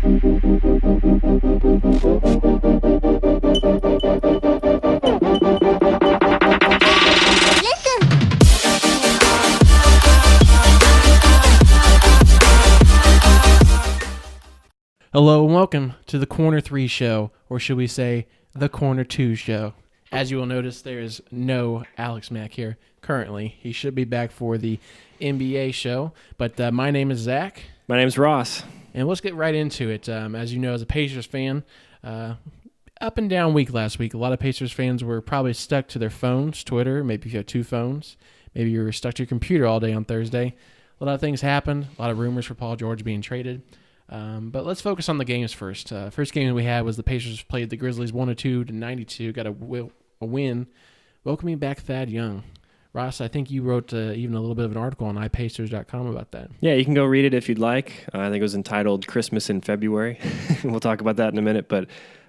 Hello and welcome to the Corner 3 show, or should we say the Corner 2 show. As you will notice, there is no Alex Mack here currently. He should be back for the NBA show, but my name is Zach. My name is Ross. And let's get right into it. As you know, as a Pacers fan, up and down week last week. A lot of Pacers fans were probably stuck to their phones, Twitter. Maybe if you have two phones. Maybe you were stuck to your computer all day on Thursday. A lot of things happened. A lot of rumors for Paul George being traded. But let's focus on the games first. First game we had was the Pacers played the Grizzlies 102-92. Got a win, welcoming back Thad Young. Ross, I think you wrote even a little bit of an article on iPacers.com about that. Yeah, you can go read it if you'd like. I think it was entitled Christmas in February. We'll talk about that in a minute. But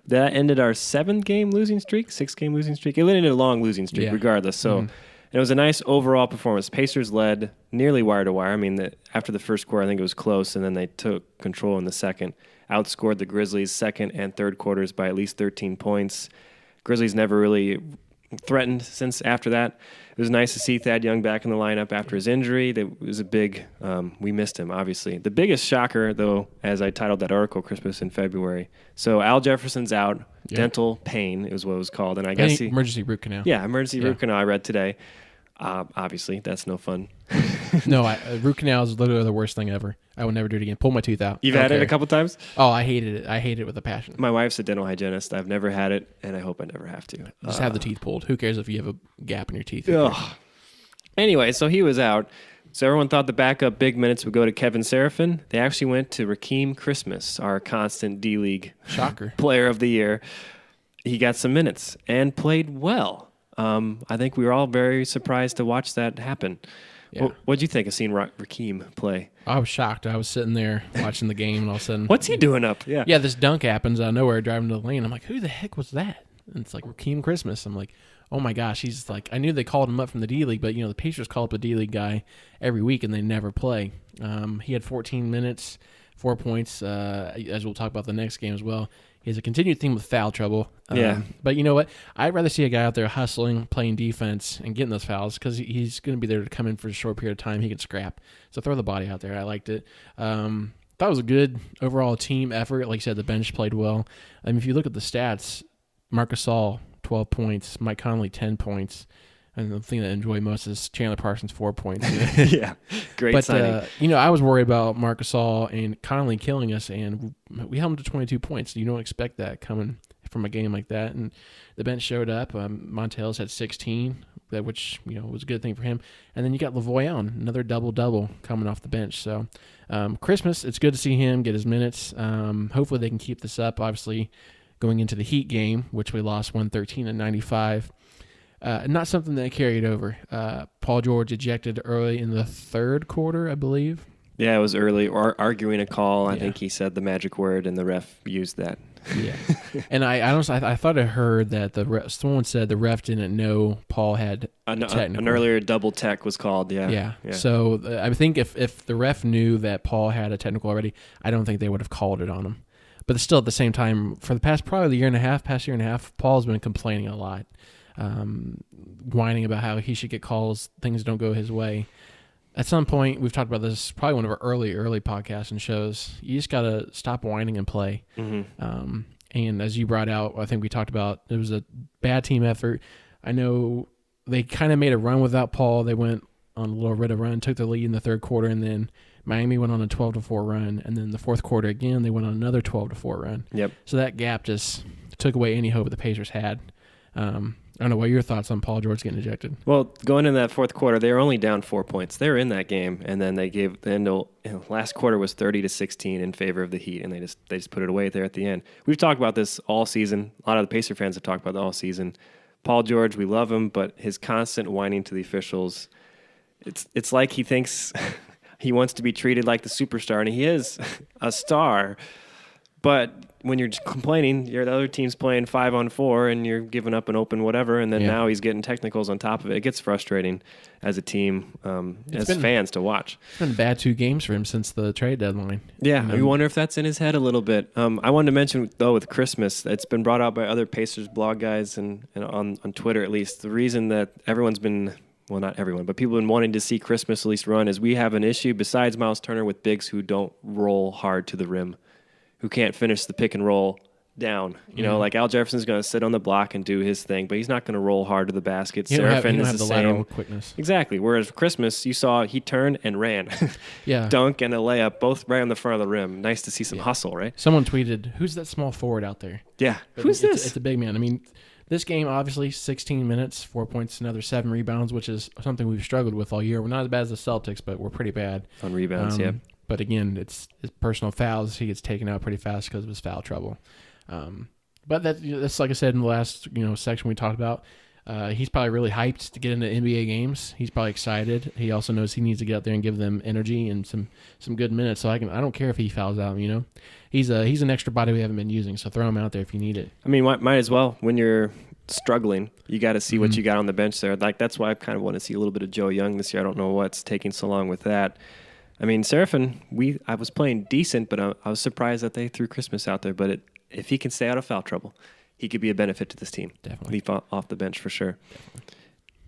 that ended our 6-game losing streak. It ended a long losing streak regardless. So it was a nice overall performance. Pacers led nearly wire to wire. I mean, after the first quarter, I think it was close, and then they took control in the second. Outscored the Grizzlies' second and third quarters by at least 13 points. Grizzlies never really threatened since after that. It was nice to see Thad Young back in the lineup after his injury. It was a big, we missed him, obviously. The biggest shocker, though, as I titled that article, Christmas in February. So Al Jefferson's out. Yep. Dental pain is what it was called. And I guess emergency root canal. Yeah, emergency root canal I read today. Obviously, that's no fun. No, root canal is literally the worst thing ever. I would never do it again. Pull my tooth out. You've had it a couple times? Oh, I hated it. I hate it with a passion. My wife's a dental hygienist. I've never had it, and I hope I never have to. Just have the teeth pulled. Who cares if you have a gap in your teeth? Anyway, so he was out. So everyone thought the backup big minutes would go to Kevin Seraphin. They actually went to Rakeem Christmas, our constant D-League player of the year. He got some minutes and played well. I think we were all very surprised to watch that happen. Yeah. What'd you think of seeing Rakeem play? I was shocked. I was sitting there watching the game, and all of a sudden... What's he doing up? Yeah, this dunk happens out of nowhere, driving to the lane. I'm like, who the heck was that? And it's like Rakeem Christmas. I'm like, oh my gosh. He's like, I knew they called him up from the D-League, but, the Pacers call up a D-League guy every week, and they never play. He had 14 minutes, 4 points, as we'll talk about the next game as well. He has a continued theme with foul trouble. But you know what? I'd rather see a guy out there hustling, playing defense, and getting those fouls because he's going to be there to come in for a short period of time. He can scrap. So throw the body out there. I liked it. Thought it was a good overall team effort. Like you said, the bench played well. I mean, if you look at the stats, Marc Gasol, 12 points. Mike Conley, 10 points. And the thing that I enjoy most is Chandler Parsons, 4 points. Yeah, great signing. I was worried about Marc Gasol and Conley killing us, and we held them to 22 points. You don't expect that coming from a game like that. And the bench showed up. Montel's had 16, which was a good thing for him. And then you got Lavoie, another double-double coming off the bench. So Christmas, it's good to see him get his minutes. Hopefully they can keep this up. Obviously, going into the Heat game, which we lost 113-95. Not something that carried over. Paul George ejected early in the third quarter, I believe. Yeah, it was early, or arguing a call. I think he said the magic word, and the ref used that. Yeah, and I thought I heard that someone said the ref didn't know Paul had an earlier double tech was called. Yeah. So I think if the ref knew that Paul had a technical already, I don't think they would have called it on him. But still, at the same time, for the past year and a half, Paul's been complaining a lot. Whining about how he should get calls, things don't go his way. At some point, we've talked about this, probably one of our early podcasts and shows, you just got to stop whining and play. Mm-hmm. And as you brought out, I think we talked about, it was a bad team effort. I know they kind of made a run without Paul. They went on a little bit of run, took the lead in the third quarter, and then Miami went on a 12-4 run. And then the fourth quarter, again, they went on another 12-4 run. Yep. So that gap just took away any hope the Pacers had. I don't know, what are your thoughts on Paul George getting ejected? Well, going into that fourth quarter, they were only down 4 points. They were in that game, and then they gave the end. Last quarter was 30-16 in favor of the Heat, and they just put it away there at the end. We've talked about this all season. A lot of the Pacer fans have talked about it all season. Paul George, we love him, but his constant whining to the officials, it's like he thinks he wants to be treated like the superstar, and he is a star. But when you're complaining, the other team's playing 5-on-4 and you're giving up an open whatever, and then now he's getting technicals on top of it. It gets frustrating as a team, fans to watch. It's been bad 2 games for him since the trade deadline. Yeah, I wonder if that's in his head a little bit. I wanted to mention, though, with Christmas, it's been brought out by other Pacers blog guys and on Twitter at least. The reason that everyone's been, well, not everyone, but people have been wanting to see Christmas at least run is we have an issue besides Miles Turner with bigs who don't roll hard to the rim, who can't finish the pick and roll down. You know, like Al Jefferson's going to sit on the block and do his thing, but he's not going to roll hard to the basket. Seraphin is the same. Lateral quickness. Exactly. Whereas Christmas, you saw he turned and ran. Dunk and a layup, both right on the front of the rim. Nice to see some hustle, right? Someone tweeted, "Who's that small forward out there?" Yeah. Who's this? It's a big man. I mean, this game, obviously, 16 minutes, 4 points, another 7 rebounds, which is something we've struggled with all year. We're not as bad as the Celtics, but we're pretty bad. On rebounds, But again, it's personal fouls. He gets taken out pretty fast because of his foul trouble. But that's like I said in the last section we talked about. He's probably really hyped to get into NBA games. He's probably excited. He also knows he needs to get out there and give them energy and some good minutes. So I don't care if he fouls out. He's an extra body we haven't been using. So throw him out there if you need it. I mean, might as well. When you're struggling, you got to see what you got on the bench there. Like that's why I kind of want to see a little bit of Joe Young this year. I don't know what's taking so long with that. I mean, Seraphin, I was playing decent, but I was surprised that they threw Christmas out there. But if he can stay out of foul trouble, he could be a benefit to this team. Definitely. Leap off the bench for sure. Definitely.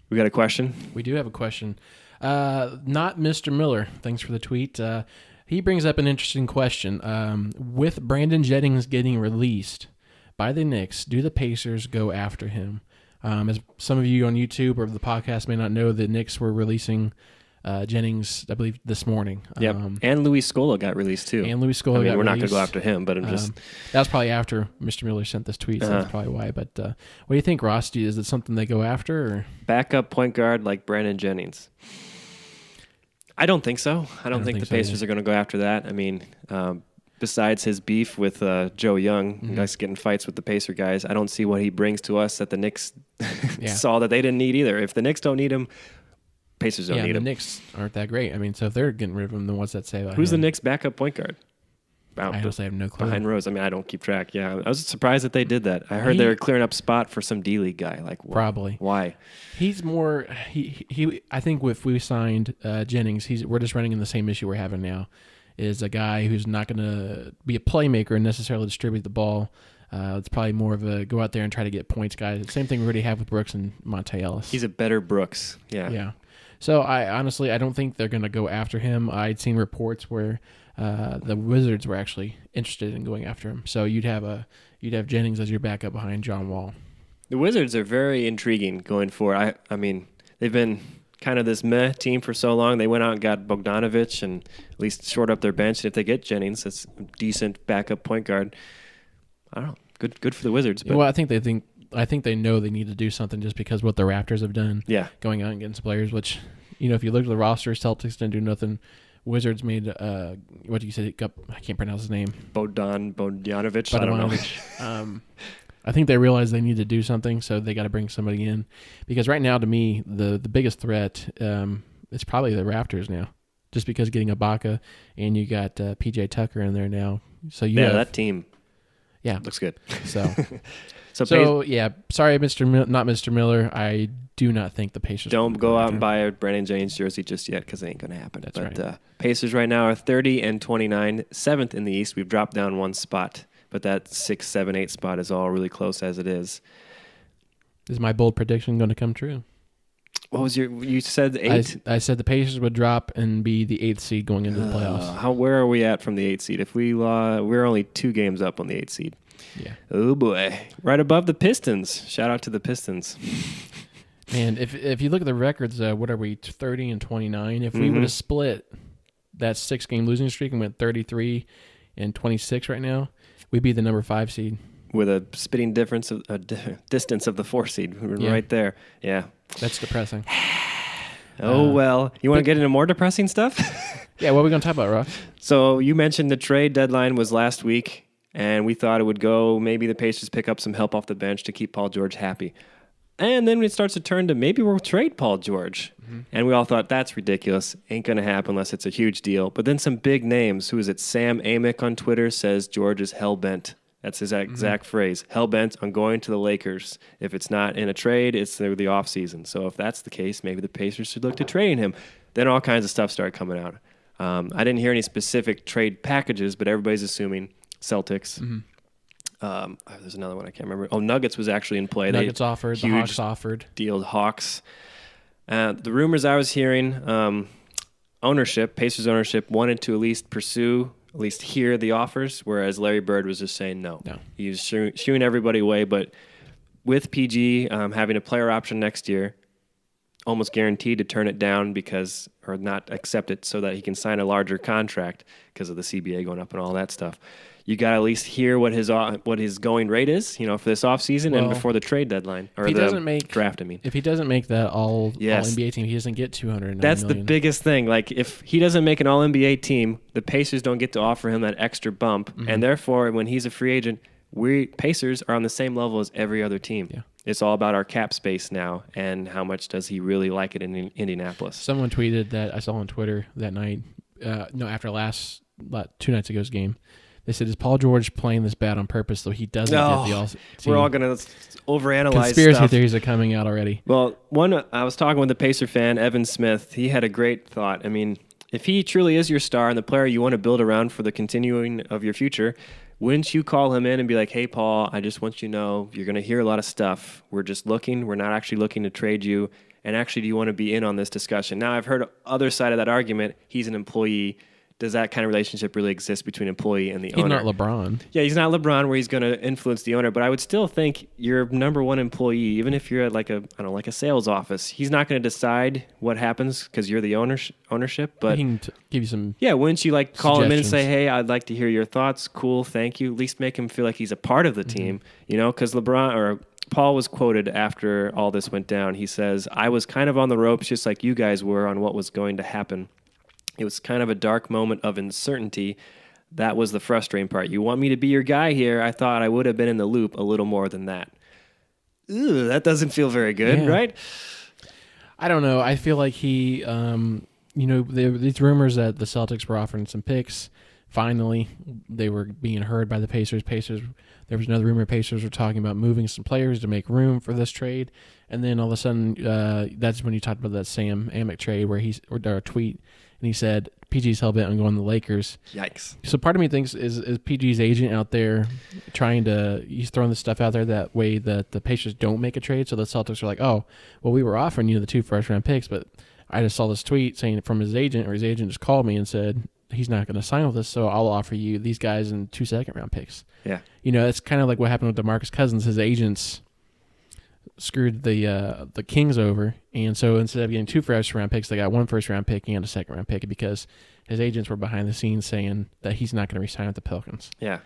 We got a question? We do have a question. Not Mr. Miller. Thanks for the tweet. He brings up an interesting question. With Brandon Jennings getting released by the Knicks, do the Pacers go after him? As some of you on YouTube or the podcast may not know, the Knicks were releasing Jennings, I believe, this morning. Yep. And Luis Scola got released too. We're not going to go after him, but I'm just... that was probably after Mr. Miller sent this tweet, so that's probably why. But what do you think, Ross? Is it something they go after? Or? Backup point guard like Brandon Jennings. I don't think so. I don't think the Pacers are going to go after that. I mean, besides his beef with Joe Young, guys getting fights with the Pacer guys, I don't see what he brings to us that the Knicks saw that they didn't need either. If the Knicks don't need him, Pacers don't need him. The Knicks aren't that great. I mean, so if they're getting rid of him, then what's that say about Who's him? the Knicks' backup point guard? I honestly have no clue. Behind Rose. I mean, I don't keep track. Yeah, I was surprised that they did that. I heard they were clearing up spot for some D-League guy. Like, probably. Why? He's more... He. I think if we signed Jennings, we're just running in the same issue we're having now, is a guy who's not going to be a playmaker and necessarily distribute the ball. It's probably more of a go out there and try to get points guy. The same thing we already have with Brooks and Monte Ellis. He's a better Brooks. Yeah. Yeah. So I honestly don't think they're going to go after him. I'd seen reports where the Wizards were actually interested in going after him. So you'd have Jennings as your backup behind John Wall. The Wizards are very intriguing going forward. I mean, they've been kind of this meh team for so long. They went out and got Bogdanovic and at least short up their bench. And if they get Jennings, that's a decent backup point guard. I don't know. Good for the Wizards. But. Well, I think they know they need to do something just because what the Raptors have done. Yeah. Going out and getting some players, which, if you look at the roster, Celtics didn't do nothing. Wizards made, what did you say? I can't pronounce his name. Bogdanovic. I don't know. I think they realize they need to do something, so they got to bring somebody in. Because right now, to me, the biggest threat is probably the Raptors now. Just because getting Ibaka and you got PJ Tucker in there now. So that team. Yeah, looks good. So sorry, not Mr. Miller. I do not think the Pacers. Don't go out and buy a Brandon Jennings jersey just yet because it ain't going to happen. That's right. Pacers right now are 30-29, 7th in the East. We've dropped down one spot, but that 6, 7, 8 spot is all really close as it is. Is my bold prediction going to come true? What was you said 8? I said the Pacers would drop and be the 8th seed going into the playoffs. Where are we at from the 8th seed? If we're only 2 games up on the 8th seed. Yeah. Oh boy. Right above the Pistons. Shout out to the Pistons. Man, if you look at the records, what are we, 30-29? If we would have split that 6-game losing streak and went 33-26 right now, we'd be the number 5 seed. With a spitting distance of the 4 seed. Right there. Yeah. That's depressing. Well. You want to get into more depressing stuff? Yeah, what are we going to talk about, Ross? So you mentioned the trade deadline was last week, and we thought it would go, maybe the Pacers pick up some help off the bench to keep Paul George happy. And then it starts to turn to maybe we'll trade Paul George. And we all thought that's ridiculous. Ain't going to happen unless it's a huge deal. But then some big names. Who is it? Sam Amick on Twitter says George is hell-bent. That's his exact phrase. Hell-bent on going to the Lakers. If it's not in a trade, it's through the offseason. So if that's the case, maybe the Pacers should look to trading him. Then all kinds of stuff started coming out. I didn't hear any specific trade packages, but everybody's assuming Celtics. There's another one I can't remember. Oh, Nuggets was actually in play. Nuggets offered. The Hawks offered. Deal Hawks. The rumors I was hearing, Pacers ownership wanted to at least pursue, at least hear the offers, whereas Larry Bird was just saying no. He was shooing everybody away, but with PG having a player option next year, almost guaranteed to turn it down or not accept it so that he can sign a larger contract because of the CBA going up and all that stuff. You got to at least hear what his going rate is, for this offseason and before the trade deadline or the draft. If he doesn't make that all NBA team, he doesn't get $209 That's million. the biggest thing. Like if he doesn't make an all NBA team, the Pacers don't get to offer him that extra bump, and therefore when he's a free agent, we Pacers are on the same level as every other team. Yeah. It's all about our cap space now and how much does he really like it in Indianapolis. Someone tweeted that I saw on Twitter that night, after last 2 nights ago's game. They said, is Paul George playing this bad on purpose so he doesn't get the all-team? We're all going to overanalyze Conspiracy theories are coming out already. Well, I was talking with a Pacer fan, Evan Smith. He had a great thought. I mean, if he truly is your star and the player you want to build around for the continuing of your future, wouldn't you call him in and be like, hey, Paul, I just want you to know you're going to hear a lot of stuff. We're just looking. We're not actually looking to trade you. And actually, do you want to be in on this discussion? Now, I've heard other side of that argument. He's an employee. Does that kind of relationship really exist between employee and the owner? He's not LeBron. Yeah, he's not LeBron where he's going to influence the owner, but I would still think your number one employee, even if you're at like a sales office, he's not going to decide what happens because you're the ownership, but he can give you some wouldn't you like call him in and say, hey, I'd like to hear your thoughts. Cool, thank you. At least make him feel like he's a part of the team, because LeBron or Paul was quoted after all this went down. He says, I was kind of on the ropes just like you guys were on what was going to happen. It was kind of a dark moment of uncertainty. That was the frustrating part. You want me to be your guy here. I thought I would have been in the loop a little more than that. Ew, that doesn't feel very good, right? I don't know. I feel like he, these rumors that the Celtics were offering some picks. Finally, they were being heard by the Pacers. There was another rumor Pacers were talking about moving some players to make room for this trade. And then all of a sudden, that's when you talked about that Sam Amick trade where or a tweet, and he said, PG's hell-bent on going to the Lakers. Yikes. So part of me thinks, is PG's agent out there he's throwing this stuff out there that way that the Pacers don't make a trade, so the Celtics are like, oh, well, we were offering you the 2 first-round picks, but I just saw this tweet saying from his agent, or his agent just called me and said, he's not going to sign with us, so I'll offer you these guys and 2 second-round picks. Yeah. It's kind of like what happened with DeMarcus Cousins. His agents screwed the Kings over, and so instead of getting 2 first-round picks, they got 1 first-round pick and a second-round pick because his agents were behind the scenes saying that he's not going to re-sign with the Pelicans. Yeah.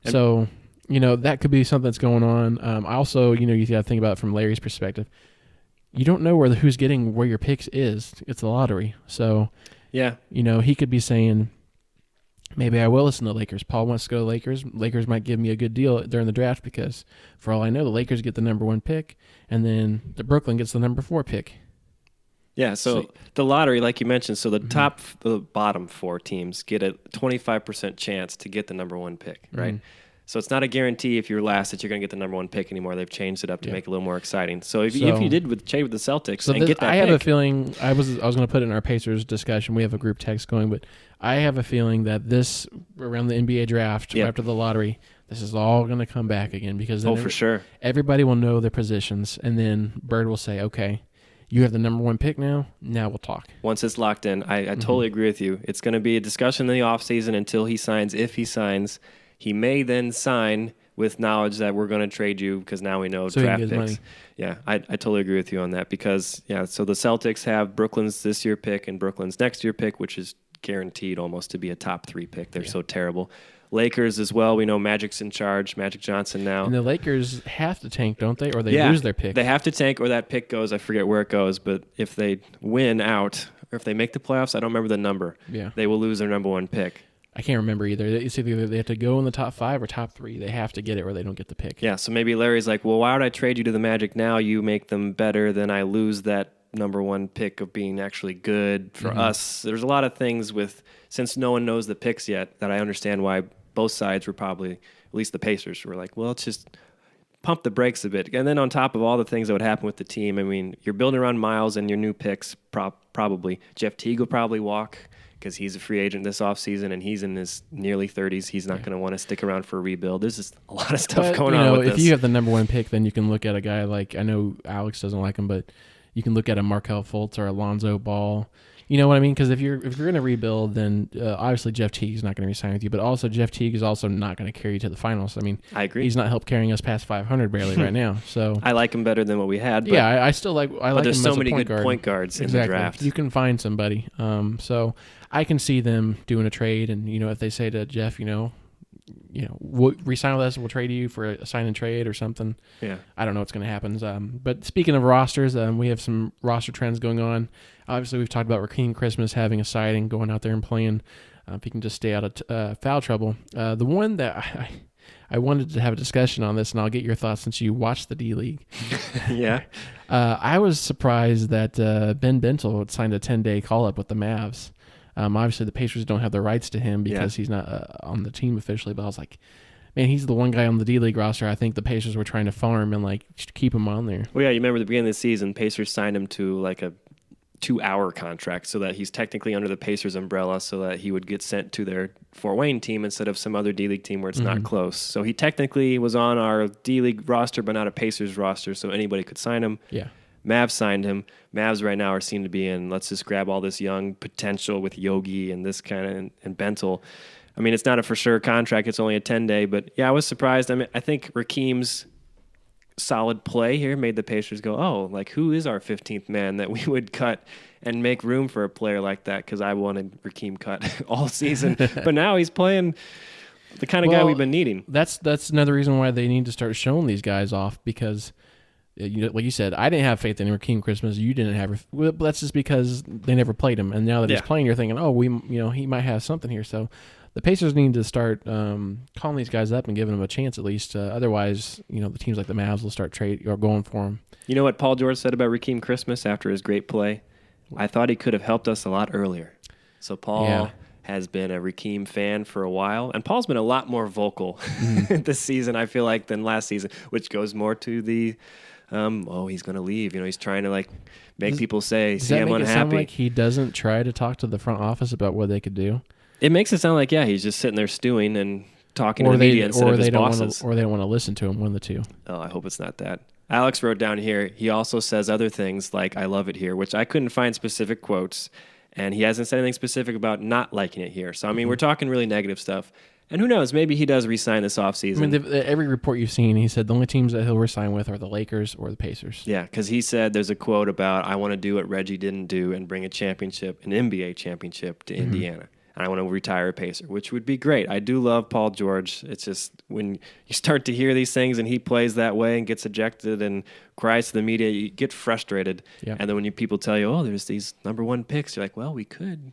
So, that could be something that's going on. Also, you got to think about it from Larry's perspective. You don't know who's getting where your picks is. It's the lottery. So, yeah, he could be saying, maybe I will listen to the Lakers. Paul wants to go to the Lakers. Lakers might give me a good deal during the draft because, for all I know, the Lakers get the number 1 pick, and then the Brooklyn gets the number 4 pick. Yeah, so the lottery, like you mentioned, so the bottom 4 teams get a 25% chance to get the number 1 pick, right? So it's not a guarantee if you're last that you're going to get the number 1 pick anymore. They've changed it up to make it a little more exciting. So if you did trade with the Celtics and get that I have a feeling, I was going to put it in our Pacers discussion. We have a group text going, but I have a feeling that this, around the NBA draft, after the lottery, this is all going to come back again because then for sure. Everybody will know their positions, and then Bird will say, okay, you have the number 1 pick now we'll talk. Once it's locked in, I totally agree with you. It's going to be a discussion in the offseason until he signs. If he signs, he may then sign with knowledge that we're going to trade you because now we know draft picks. Money. Yeah, I totally agree with you on that because, so the Celtics have Brooklyn's this year pick and Brooklyn's next year pick, which is guaranteed almost to be a top 3 pick. They're so terrible. Lakers as well. We know Magic's in charge, Magic Johnson now. And the Lakers have to tank, don't they? Or they lose their pick? They have to tank or that pick goes, I forget where it goes, but if they win out or if they make the playoffs, I don't remember the number. Yeah. They will lose their number 1 pick. I can't remember either. It's either they have to go in the top 5 or top 3. They have to get it or they don't get the pick. Yeah, so maybe Larry's like, well, why would I trade you to the Magic now? You make them better, then I lose that number 1 pick of being actually good for us. There's a lot of things since no one knows the picks yet, that I understand why both sides were probably, at least the Pacers, were like, well, let's just pump the brakes a bit. And then on top of all the things that would happen with the team, I mean, you're building around Miles and your new picks, probably. Jeff Teague will probably walk because he's a free agent this offseason and he's in his nearly 30s. He's not going to want to stick around for a rebuild. There's just a lot of stuff going on with this. If you have the number 1 pick, then you can look at a guy like, I know Alex doesn't like him, but you can look at a Markelle Fultz or Alonzo Ball. You know what I mean? Because if you're going to rebuild, then obviously Jeff Teague is not going to resign with you, but also Jeff Teague is also not going to carry you to the finals. I mean, I agree. He's not helped carrying us past 500 barely right now. So I like him better than what we had. But, yeah, I still like. I like there's him so as a many point good guard. point guards in Exactly. the draft. You can find somebody. So I can see them doing a trade, and if they say to Jeff, we'll resign with us, we'll trade you for a sign and trade or something. Yeah, I don't know what's going to happen. But speaking of rosters, we have some roster trends going on. Obviously, we've talked about Rakeem Christmas having a sighting, going out there and playing. If he can just stay out of foul trouble. The one that I wanted to have a discussion on this, and I'll get your thoughts since you watched the D League. Yeah. I was surprised that Ben Bentel signed a 10-day call-up with the Mavs. Obviously, the Pacers don't have the rights to him because he's not on the team officially, but I was like, man, he's the one guy on the D-League roster. I think the Pacers were trying to farm and keep him on there. Well, yeah, you remember at the beginning of the season, Pacers signed him to like a 2-hour contract so that he's technically under the Pacers umbrella so that he would get sent to their Fort Wayne team instead of some other D-League team where it's not close. So he technically was on our D-League roster but not a Pacers roster, so anybody could sign him. Yeah. Mavs signed him. Mavs right now are seen to be in, let's just grab all this young potential with Yogi and this kind of, and Bentel. I mean, it's not a for sure contract. It's only a 10-day, but yeah, I was surprised. I mean, I think Rakeem's solid play here made the Pacers go, oh, like who is our 15th man that we would cut and make room for a player like that? Because I wanted Rakeem cut all season, but now he's playing the kind of guy we've been needing. That's another reason why they need to start showing these guys off because, like you said, I didn't have faith in Rakeem Christmas. You didn't have. Well, that's just because they never played him, and now that he's playing, you're thinking, oh, he might have something here. So the Pacers need to start calling these guys up and giving them a chance at least. Otherwise, the teams like the Mavs will start trade or going for him. You know what Paul George said about Rakeem Christmas after his great play? I thought he could have helped us a lot earlier. So Paul has been a Rakeem fan for a while, and Paul's been a lot more vocal this season, I feel like, than last season, which goes more to the, he's going to leave. He's trying to make people say, see, I'm unhappy. Does that make it sound like he doesn't try to talk to the front office about what they could do? It makes it sound like, he's just sitting there stewing and talking to the media instead of his bosses. Or they don't want to listen to him, one of the two. Oh, I hope it's not that. Alex wrote down here, he also says other things like, I love it here, which I couldn't find specific quotes, and he hasn't said anything specific about not liking it here. So, I mean, we're talking really negative stuff. And who knows, maybe he does re-sign this offseason. I mean, every report you've seen, he said the only teams that he'll re-sign with are the Lakers or the Pacers. Yeah, because he said there's a quote about, I want to do what Reggie didn't do and bring an NBA championship to Indiana. And I want to retire a Pacer, which would be great. I do love Paul George. It's just when you start to hear these things and he plays that way and gets ejected and cries to the media, you get frustrated. Yeah. And then when people tell you, there's these number 1 picks, you're like, well, we could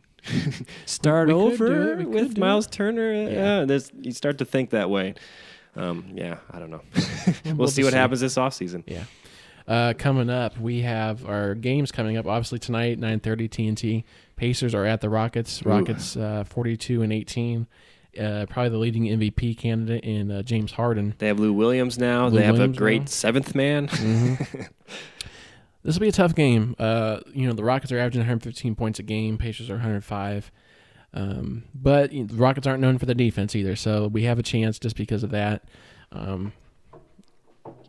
start over with Miles Turner. Yeah, you start to think that way. I don't know. We'll see what happens this offseason. Yeah. Coming up, we have our games coming up. Obviously tonight, 9:30 TNT. Pacers are at the Rockets. Rockets 42-18. Probably the leading MVP candidate in James Harden. They have Lou Williams now. They have a great 7th man. This will be a tough game. The Rockets are averaging 115 points a game. Pacers are 105. But the Rockets aren't known for the defense either, so we have a chance just because of that.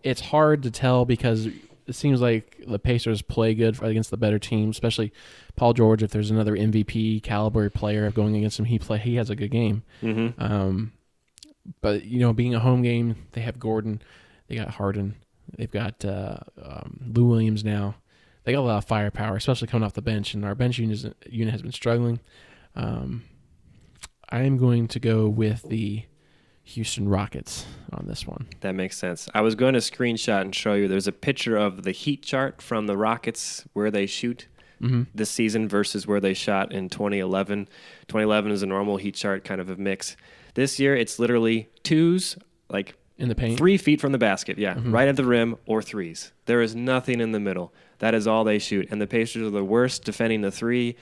It's hard to tell because it seems like the Pacers play good against the better team, especially Paul George. If there's another MVP caliber player going against him, he has a good game. But being a home game, they have Gordon, they got Harden, they've got Lou Williams now. They got a lot of firepower, especially coming off the bench, and our bench unit has been struggling. I am going to go with the Houston Rockets on this one. That makes sense. I was going to screenshot and show you. There's a picture of the heat chart from the Rockets where they shoot. this season versus where they shot in 2011. 2011 is a normal heat chart, kind of a mix. This year, it's literally twos, like in the paint, 3 feet from the basket, right at the rim, or threes. There is nothing in the middle. That is all they shoot. And the Pacers are the worst defending the three.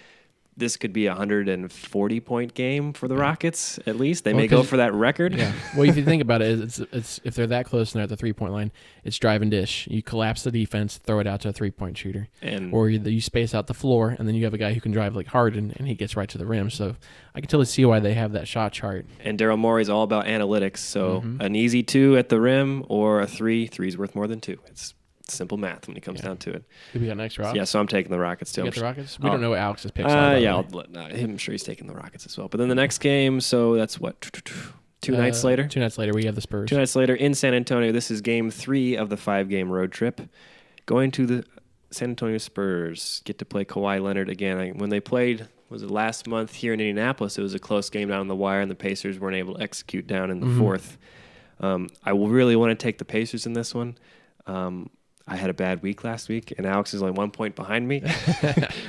This could be a 140-point game for the Rockets, at least. They may go for that record. Yeah. Well, if you think about it, it's if they're that close and they're at the three-point line, it's drive and dish. You collapse the defense, throw it out to a three-point shooter. Or you space out the floor, and then you have a guy who can drive like Harden, and he gets right to the rim. So I can totally see why they have that shot chart. And Daryl Morey's all about analytics. So an easy 2 at the rim or a 3. 3's worth more than 2. It's simple math when it comes down to it. Who we got next, Rob? Yeah, so I'm taking the Rockets too. You got the Rockets? We don't know what Alex's picks are. I'm sure he's taking the Rockets as well. But then the next game, so that's what, 2 nights later? 2 nights later, we have the Spurs. 2 nights later in San Antonio. This is game 3 of the 5-game road trip. Going to the San Antonio Spurs. Get to play Kawhi Leonard again. When they played, was it last month here in Indianapolis, it was a close game down the wire, and the Pacers weren't able to execute down in the fourth. I will really want to take the Pacers in this one. I had a bad week last week, and Alex is only 1 point behind me.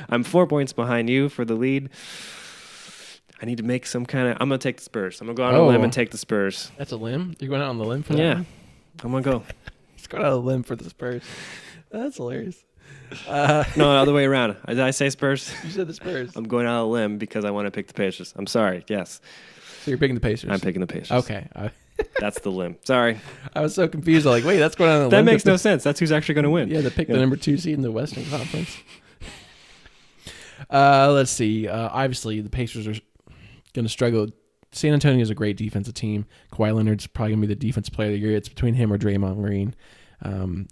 I'm 4 points behind you for the lead. I need to make some kind of... I'm going to take the Spurs. I'm going to go out on a limb and take the Spurs. That's a limb? You're going out on the limb for that? Yeah. I'm going to go. He's going out on a limb for the Spurs. That's hilarious. No, other way around. Did I say Spurs? You said the Spurs. I'm going out on a limb because I want to pick the Pacers. I'm sorry. Yes. So you're picking the Pacers? I'm picking the Pacers. Okay. That's the limb. Sorry. I was so confused. I'm like, wait, that's going on a limb. That makes no sense. That's who's actually going to win. Yeah, to pick the number 2 seed in the Western Conference. Let's see. Obviously, the Pacers are going to struggle. San Antonio is a great defensive team. Kawhi Leonard's probably going to be the defensive player of the year. It's between him or Draymond Green. And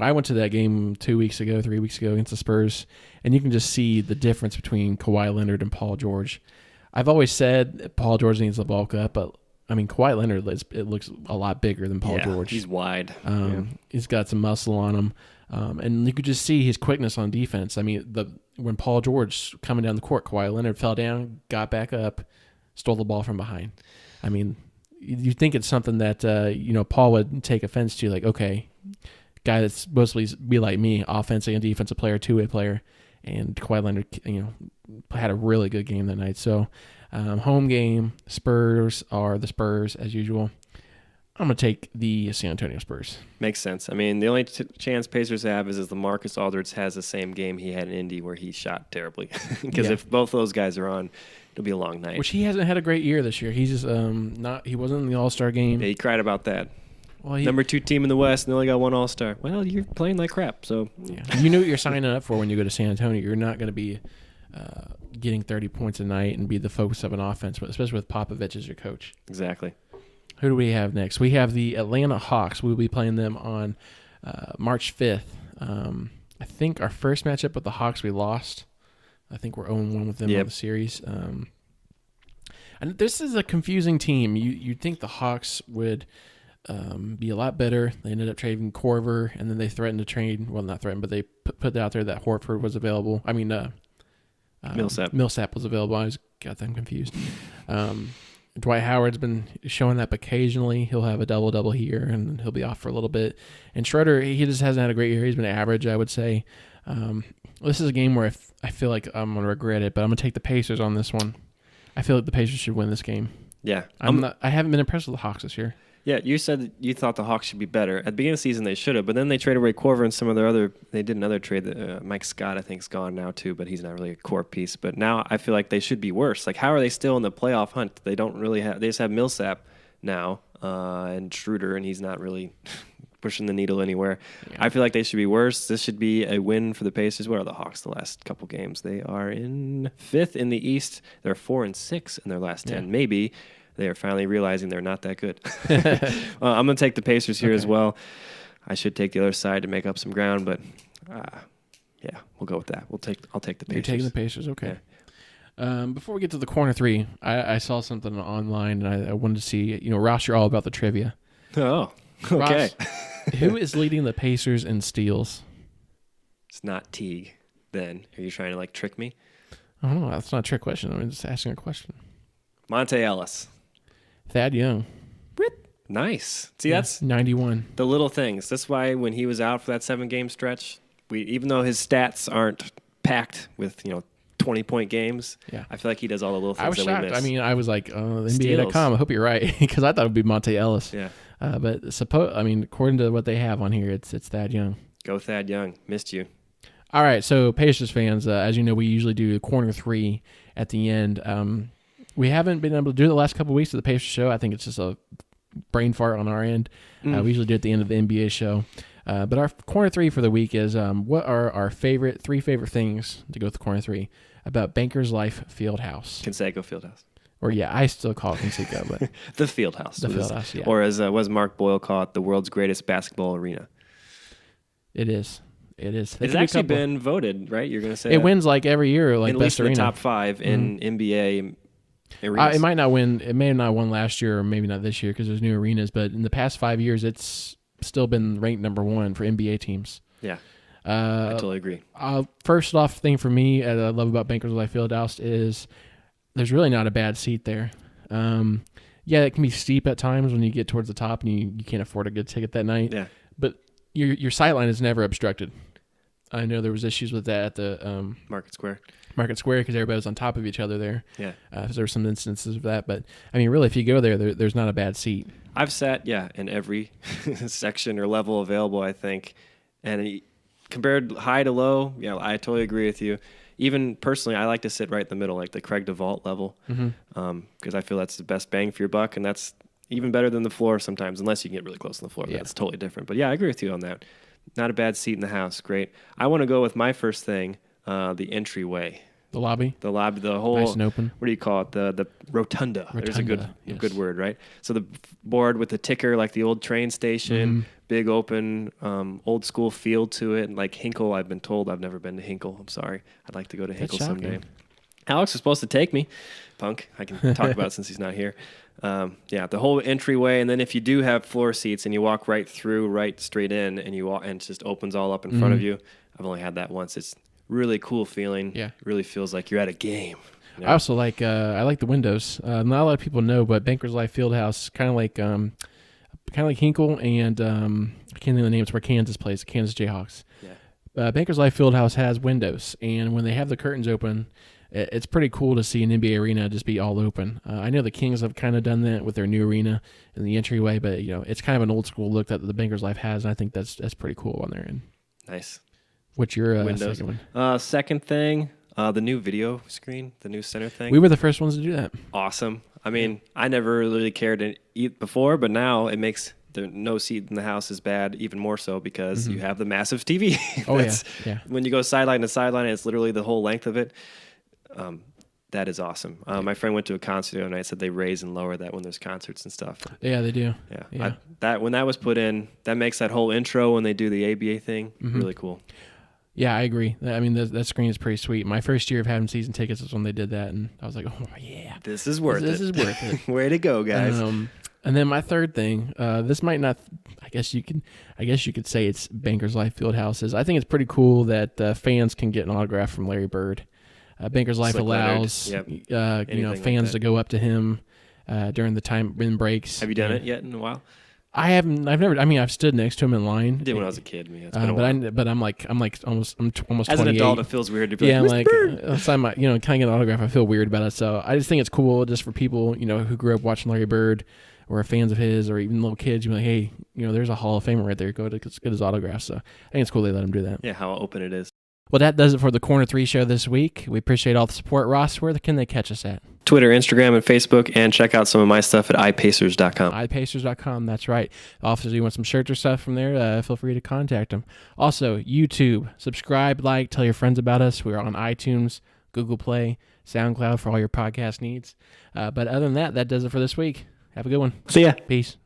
I went to that game 3 weeks ago against the Spurs, and you can just see the difference between Kawhi Leonard and Paul George. I've always said Paul George needs to bulk up, but I mean, Kawhi Leonard, it looks a lot bigger than Paul George. He's wide. He's got some muscle on him. And you could just see his quickness on defense. I mean, when Paul George coming down the court, Kawhi Leonard fell down, got back up, stole the ball from behind. I mean, you think it's something that, Paul would take offense to, like, okay, guy that's supposed to be like me, offensive and defensive player, two-way player. And Kawhi Leonard, had a really good game that night. So, home game, Spurs are the Spurs as usual. I'm going to take the San Antonio Spurs. Makes sense. I mean, the only chance Pacers have is LaMarcus Aldridge has the same game he had in Indy where he shot terribly. Because if both those guys are on, it'll be a long night. Which he hasn't had a great year this year. He's just he wasn't in the All-Star game. Yeah, he cried about that. Well, number 2 team in the West, and they only got 1 All-Star. Well, you're playing like crap, so... Yeah. You know what you're signing up for when you go to San Antonio. You're not going to be getting 30 points a night and be the focus of an offense, especially with Popovich as your coach. Exactly. Who do we have next? We have the Atlanta Hawks. We'll be playing them on March 5th. I think our first matchup with the Hawks we lost. I think we're 0-1 with them in the series. And this is a confusing team. You'd think the Hawks would... be a lot better. They ended up trading Corver, and then they threatened to trade. Well, not threatened, but they put out there that Horford was available. I mean, Millsap was available. I got them confused. Dwight Howard's been showing up occasionally. He'll have a double-double here, and he'll be off for a little bit. And Schroeder, he just hasn't had a great year. He's been average, I would say. This is a game where I feel like I'm going to regret it, but I'm going to take the Pacers on this one. I feel like the Pacers should win this game. Yeah. I haven't been impressed with the Hawks this year. Yeah, you said that you thought the Hawks should be better. At the beginning of the season, they should have, but then they traded away Corver and some of their other... They did another trade. Mike Scott, I think, is gone now, too, but he's not really a core piece. But now I feel like they should be worse. Like, how are they still in the playoff hunt? They don't really have... They just have Millsap now and Schroeder, and he's not really pushing the needle anywhere. Yeah. I feel like they should be worse. This should be a win for the Pacers. What are the Hawks the last couple games? They are in 5th in the East. They're 4-6 in their last 10. Maybe... They are finally realizing they're not that good. I'm going to take the Pacers here as well. I should take the other side to make up some ground, but we'll go with that. I'll take the Pacers. You're taking the Pacers, okay. Yeah. Before we get to the corner 3, I saw something online, and I wanted to see, Ross, you're all about the trivia. Oh, okay. Ross, who is leading the Pacers in steals? It's not Teague, then. Are you trying to, trick me? I don't know. That's not a trick question. I'm just asking a question. Monte Ellis. Thad Young. Nice. See, that's 91. The little things. That's why when he was out for that 7-game stretch, even though his stats aren't packed with 20-point games. Yeah. I feel like he does all the little things I was that shocked. we miss. I mean, I was like, NBA.com. I hope you're right, because I thought it would be Monte Ellis. Yeah. But according to what they have on here, it's Thad Young. Go Thad Young. Missed you. All right, so Pacers fans, as you know, we usually do corner 3 at the end. We haven't been able to do it the last couple of weeks of the Pacers show. I think it's just a brain fart on our end. We usually do it at the end of the NBA show. But our corner 3 for the week is what are our three favorite things to go with the corner 3 about Bankers Life Fieldhouse. Conseco Fieldhouse. Or I still call it Conseco, but the Fieldhouse. The Fieldhouse, yeah. Or as was Mark Boyle call it, the world's greatest basketball arena. It is. It's actually been voted, right? You're going to say it wins like every year, like at best least in arena. the top 5 in NBA arenas. It might not win. It may have not won last year, or maybe not this year because there's new arenas. But in the past 5 years, it's still been ranked number 1 for NBA teams. Yeah, I totally agree. First off, thing for me that I love about Bankers Life Fieldhouse is there's really not a bad seat there. Yeah, it can be steep at times when you get towards the top and you can't afford a good ticket that night. Yeah, but your sight line is never obstructed. I know there was issues with that at the Market Square because everybody was on top of each other there. Yeah, there were some instances of that, but I mean, really, if you go there's not a bad seat. I've sat in every section or level available, I think, and compared high to low, I totally agree with you. Even personally, I like to sit right in the middle, like the Craig DeVault level, because I feel that's the best bang for your buck, and that's even better than the floor sometimes, unless you can get really close to the floor. Yeah. That's totally different. But yeah, I agree with you on that. Not a bad seat in the house. Great. I want to go with my first thing, the entryway. The lobby? The lobby, the whole... Nice and open. What do you call it? The rotunda. There's a good word, right? So the board with the ticker, like the old train station, big open, old school feel to it. And like Hinkle, I've been told. I've never been to Hinkle. I'm sorry. I'd like to go to Hinkle someday. Alex was supposed to take me. Punk. I can talk about it since he's not here. The whole entryway, and then if you do have floor seats and you walk right straight in, and you walk, and it just opens all up in front of you. I've only had that once. It's really cool feeling. Yeah, it really feels like you're at a game. I also like I like the windows. Not a lot of people know, but Bankers Life Fieldhouse kind of like Hinkle and I can't think of the names where Kansas plays, Kansas Jayhawks. Yeah. Bankers Life Fieldhouse has windows, and when they have the curtains open, it's pretty cool to see an NBA arena just be all open. I know the Kings have kind of done that with their new arena in the entryway, but it's kind of an old school look that the Bankers Life has, and I think that's pretty cool on their end. Nice. What's your Windows. second one? Second thing, the new video screen, the new center thing. We were the first ones to do that. Awesome. I mean, I never really cared to eat before, but now it makes the no seat in the house is bad even more so because you have the massive TV. Yeah. When you go sideline to sideline, it's literally the whole length of it. That is awesome. My friend went to a concert the other night, said they raise and lower that when there's concerts and stuff. Yeah, they do. Yeah. When that was put in, that makes that whole intro when they do the ABA thing really cool. Yeah, I agree. I mean, that screen is pretty sweet. My first year of having season tickets was when they did that, and I was like, oh, yeah. This is worth it. This is worth it. Way to go, guys. And then my third thing, this might not, I guess you could say it's Bankers Life Fieldhouses. I think it's pretty cool that fans can get an autograph from Larry Bird. Bankers Life allows fans to go up to him during the time in breaks. Have you done it yet in a while? I haven't. I've never. I mean, I've stood next to him in line. I did when I was a kid. It's been a while. But I'm almost. I'm almost. As 28. an adult, it feels weird to be I'm like, sign my, kind of get an autograph. I feel weird about it. So I just think it's cool, just for people, who grew up watching Larry Bird, or are fans of his, or even little kids. You're like, hey, there's a Hall of Famer right there. Go to get his autograph. So I think it's cool they let him do that. Yeah, how open it is. Well, that does it for the Corner 3 show this week. We appreciate all the support. Ross, where can they catch us at? Twitter, Instagram, and Facebook, and check out some of my stuff at ipacers.com. ipacers.com, that's right. Also, if you want some shirts or stuff from there, feel free to contact them. Also, YouTube, subscribe, like, tell your friends about us. We're on iTunes, Google Play, SoundCloud for all your podcast needs. But other than that does it for this week. Have a good one. See ya. Peace.